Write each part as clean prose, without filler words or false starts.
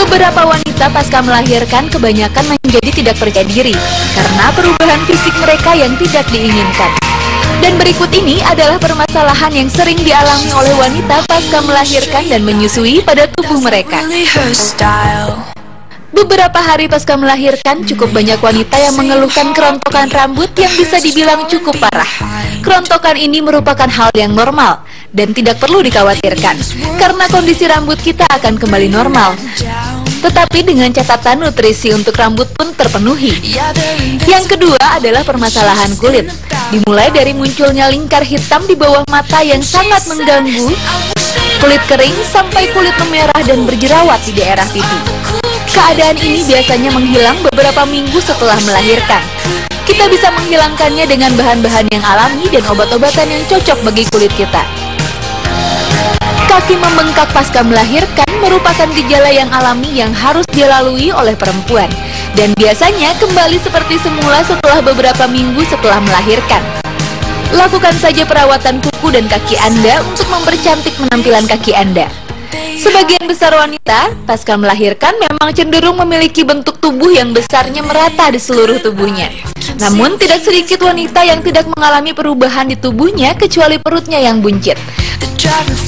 Beberapa wanita pasca melahirkan kebanyakan menjadi tidak percaya diri karena perubahan fisik mereka yang tidak diinginkan. Dan berikut ini adalah permasalahan yang sering dialami oleh wanita pasca melahirkan dan menyusui pada tubuh mereka. Beberapa hari pasca melahirkan, cukup banyak wanita yang mengeluhkan kerontokan rambut yang bisa dibilang cukup parah. Kerontokan ini merupakan hal yang normal dan tidak perlu dikhawatirkan, karena kondisi rambut kita akan kembali normal. Tetapi dengan catatan nutrisi untuk rambut pun terpenuhi. Yang kedua adalah permasalahan kulit. Dimulai dari munculnya lingkar hitam di bawah mata yang sangat mengganggu, kulit kering sampai kulit memerah dan berjerawat di daerah pipi. Keadaan ini biasanya menghilang beberapa minggu setelah melahirkan. Kita bisa menghilangkannya dengan bahan-bahan yang alami dan obat-obatan yang cocok bagi kulit kita. Kaki membengkak pasca melahirkan merupakan gejala yang alami yang harus dilalui oleh perempuan, dan biasanya kembali seperti semula setelah beberapa minggu setelah melahirkan. Lakukan saja perawatan kuku dan kaki Anda untuk mempercantik penampilan kaki Anda. Sebagian besar wanita pasca melahirkan memang cenderung memiliki bentuk tubuh yang besarnya merata di seluruh tubuhnya. Namun tidak sedikit wanita yang tidak mengalami perubahan di tubuhnya kecuali perutnya yang buncit.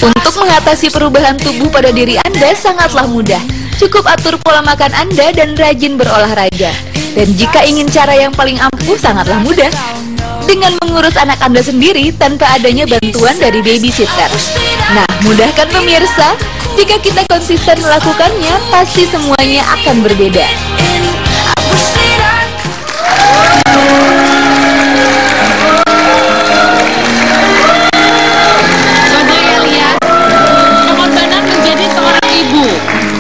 Untuk mengatasi perubahan tubuh pada diri Anda sangatlah mudah. Cukup atur pola makan Anda dan rajin berolahraga. Dan jika ingin cara yang paling ampuh, sangatlah mudah, dengan mengurus anak Anda sendiri tanpa adanya bantuan dari babysitter. Nah, mudahkan pemirsa, jika kita konsisten melakukannya, pasti semuanya akan berbeda.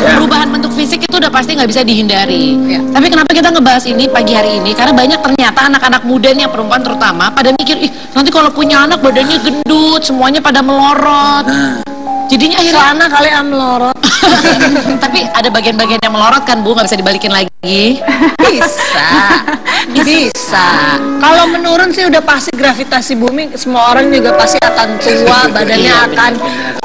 Perubahan bentuk fisik itu udah pasti nggak bisa dihindari. Tapi kenapa kita ngebahas ini pagi hari ini? Karena banyak ternyata anak-anak muda nih, perempuan terutama, pada mikir, ih nanti kalau punya anak badannya gendut, semuanya pada melorot. Jadinya akhirnya anak kalian melorot. Tapi ada bagian-bagian yang melorot kan, Bu, nggak bisa dibalikin lagi. Bisa. Kalau menurun sih udah pasti gravitasi bumi, semua orang juga pasti akan tua, badannya akan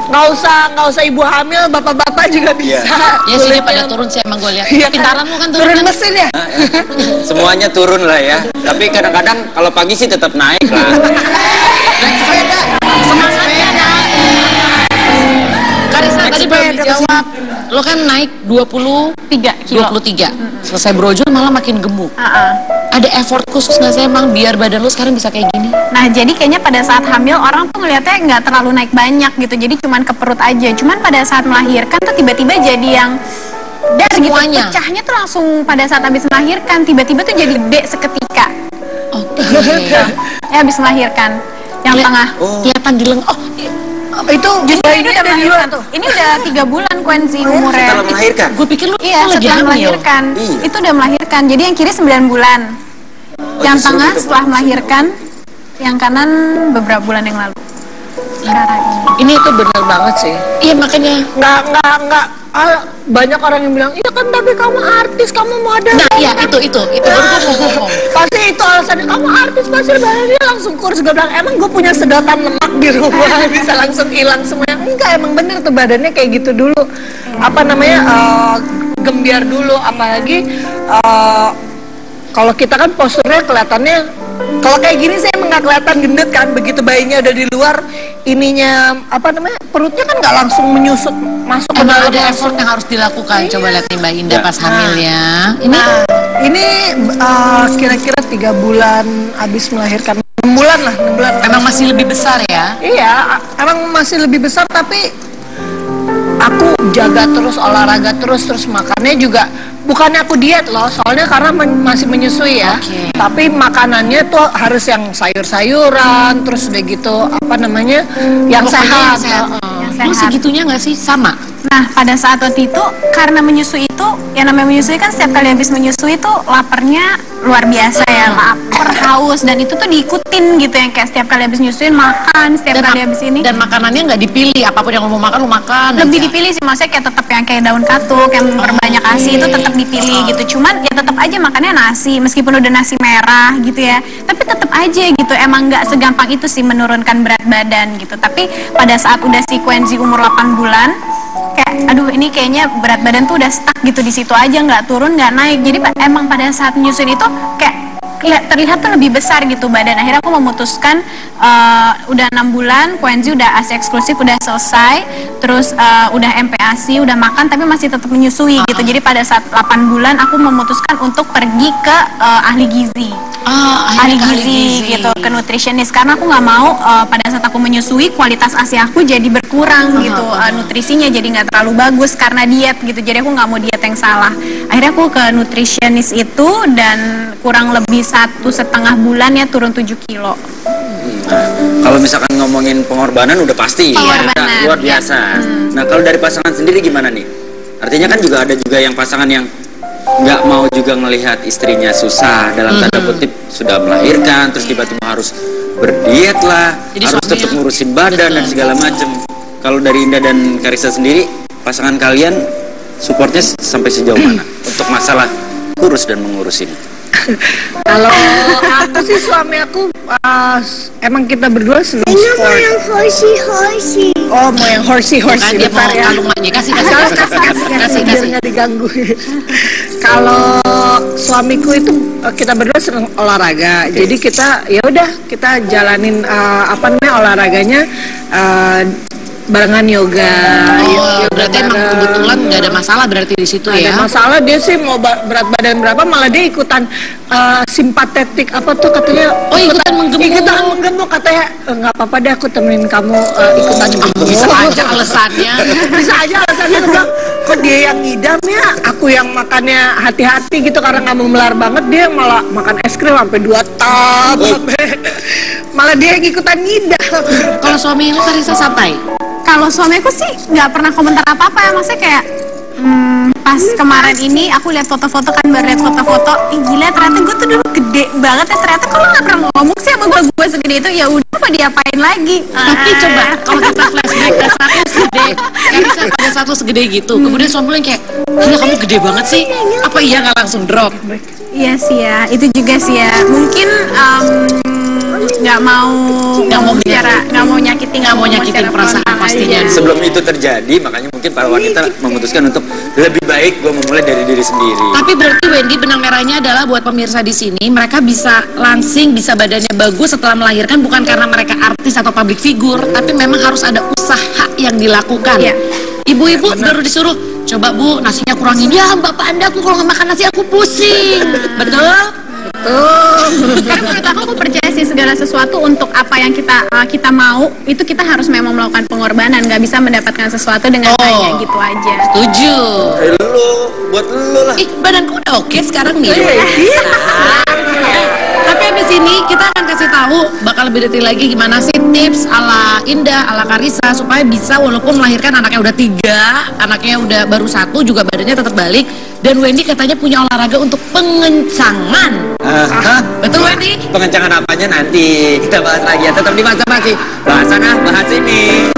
nggak usah ibu hamil, bapak-bapak juga bisa. Ya sih, pada turun sih emang gue lihat. Pintaran lu kan turun kan? Mesin ya. Semuanya turun lah ya. Tapi kadang-kadang kalau pagi sih tetap naik lah. Naik sepeda, semangatnya naik. Karisa tadi belum dijawab. Lo kan naik 23 kilo. Selesai brojol malah makin gemuk. Ada effort khusus nggak sih emang biar badan lo sekarang bisa kayak gini? Nah, jadi kayaknya pada saat hamil orang tuh ngeliatnya nggak terlalu naik banyak gitu. Jadi cuman ke perut aja. Cuman pada saat melahirkan tuh tiba-tiba jadi yang gitu, pecahnya tuh langsung pada saat habis melahirkan. Tiba-tiba tuh jadi gede seketika. Ya habis melahirkan. Yang tengah. Kelihatan di itu justru ini udah melahirkan tuh. Ini udah 3 bulan Quenzi umurnya. Setelah melahirkan? Gue pikir lu setelah melahirkan. Itu udah melahirkan. Jadi yang kiri 9 bulan. Yang tengah setelah melahirkan. Yang kanan beberapa bulan yang lalu. Sekarang ini itu benar banget sih. Iya, makanya nggak banyak orang yang bilang, iya kan tapi kamu artis, kamu model. Nah, iya itu baru gue mau ngomong. Pasti itu alasannya, kamu artis pasti badannya langsung kurus. Gue bilang, emang gue punya sedotan lemak di rumah bisa langsung hilang semuanya? Enggak, emang bener tuh badannya kayak gitu dulu. Apa namanya, gembiar dulu. Apalagi kalau kita kan posturnya kelihatannya, kalau kayak gini sih emang nggak kelihatan gendut kan. Begitu bayinya udah di luar, ininya apa namanya, perutnya kan nggak langsung menyusut masuk ke dalam. Ada effort yang harus dilakukan. Coba lihat nih Mbak Indah pas hamilnya. Ini kira-kira 3 bulan habis melahirkan. 6 bulan lah, 6 bulan. Emang masih lebih besar ya? Iya, emang masih lebih besar, tapi aku jaga terus, olahraga terus makannya juga. Bukannya aku diet loh, soalnya karena masih menyusui ya. Tapi makanannya tuh harus yang sayur-sayuran, terus udah gitu apa namanya, yang sehat. Lu segitunya nggak sih sama? Nah, pada saat waktu itu karena menyusui itu, yang namanya menyusui kan setiap kali habis menyusui itu laparnya luar biasa ya, lapar, haus, dan itu tuh diikutin gitu yang kayak setiap kali habis nyusuin makan, setiap kali habis ini. Dan makanannya nggak dipilih, apapun yang lu mau makan lu makan. Lebih dipilih sih, maksudnya kayak tetap yang kayak daun katuk, yang berbanyak asi itu tetap dipilih gitu. Cuman ya tetap aja makannya nasi, meskipun udah nasi merah gitu ya. Tapi tetap aja gitu, emang nggak segampang itu sih menurunkan berat badan gitu. Tapi pada saat udah si Quenzi umur 8 bulan, kayak aduh ini kayaknya berat badan tuh udah stuck gitu di situ aja, nggak turun nggak naik. Jadi emang pada saat menyusui itu kayak terlihat tuh lebih besar gitu badan. Akhirnya aku memutuskan udah 6 bulan Quenzi udah ASI eksklusif udah selesai, terus udah MPASI udah makan tapi masih tetap menyusui gitu. Jadi pada saat 8 bulan aku memutuskan untuk pergi ke ahli gizi. Ahli gizi gitu, ke nutritionist, karena aku nggak mau pada saat aku menyusui kualitas ASI aku jadi berkurang gitu, nutrisinya jadi nggak terlalu bagus karena diet gitu. Jadi aku nggak mau diet yang salah. Akhirnya aku ke nutritionist itu dan kurang lebih 1,5 bulan ya turun 7 kilo. Kalau misalkan ngomongin pengorbanan udah pasti ya, luar biasa. Nah kalau dari pasangan sendiri gimana nih? Artinya kan juga ada juga yang pasangan yang nggak mau juga melihat istrinya susah dalam tanda kutip sudah melahirkan, terus tiba-tiba harus berdiet lah, jadi harus tetap ngurusin badan dan segala macam. Kalau dari Indah dan Karissa sendiri, pasangan kalian supportnya sampai sejauh mana untuk masalah kurus dan mengurus ini? Kalau aku sih suami aku emang kita berdua senang sport. Mau yang horsey. Oh, mau yang horsey Dia mau ya. kalungannya kasih Biar nggak diganggu. Kalau suamiku itu kita berdua senang olahraga. Jadi kita ya udah kita jalanin olahraganya barengan yoga. Berarti emang kebetulan nggak ada masalah berarti di situ ya? Ada masalah, dia sih mau berat badan berapa malah dia ikutan simpatetik apa tuh katanya? Oh ikutan menggemuk katanya. Nggak apa-apa deh aku temenin kamu ikutan gemuk. Bisa aja alasannya. Bisa aja alasannya. Kok dia yang ngidam ya? Aku yang makannya hati-hati gitu karena nggak mau melar banget, dia malah makan es krim sampai 2 tub. Malah dia yang ikutan ngidam. Kalau suami lu Karissa santai? Kalau suamiku sih nggak pernah komentar apa-apa ya, maksudnya kayak pas kemarin ini aku lihat foto-foto kan, baru lihat foto-foto, gila ternyata gue tuh dulu gede banget ya, ternyata kalau nggak pernah ngomong sih sama gue segede itu, ya udah apa diapain lagi. Tapi coba kalau kita flashback ke saat lu segede, Karissa pada saat lu segede gitu, kemudian suami lu yang kayak, gila kamu gede banget sih, apa iya nggak langsung drop? Iya sih ya, itu juga sih ya, mungkin nggak mau nyakitin perasaan pastinya. Sebelum itu terjadi, makanya mungkin para wanita memutuskan untuk lebih baik gue memulai dari diri sendiri. Tapi berarti Wendy, benang merahnya adalah buat pemirsa di sini, mereka bisa langsing, bisa badannya bagus setelah melahirkan bukan karena mereka artis atau public figure, tapi memang harus ada usaha yang dilakukan. Iya. Ibu-ibu baru disuruh, coba Bu nasinya kurangin. Ya Bapak Anda, aku kalau nggak makan nasi aku pusing. Betul? Karena menurut aku percaya sih segala sesuatu untuk apa yang kita mau itu kita harus memang melakukan pengorbanan, nggak bisa mendapatkan sesuatu dengan hanya gitu aja. Setuju. Buat lo lah. Badanku udah oke sekarang nih. Tapi abis ini kita akan kasih tahu bakal lebih detail lagi gimana sih tips ala Indah, ala Karissa supaya bisa walaupun melahirkan anaknya udah 3, anaknya udah baru 1 juga badannya tetap balik. Dan Wendy katanya punya olahraga untuk pengencangan. Betul Wendy? Pengencangan apanya nanti kita bahas lagi ya. Tetap di Masa Basi. Bahas sana, bahas ini.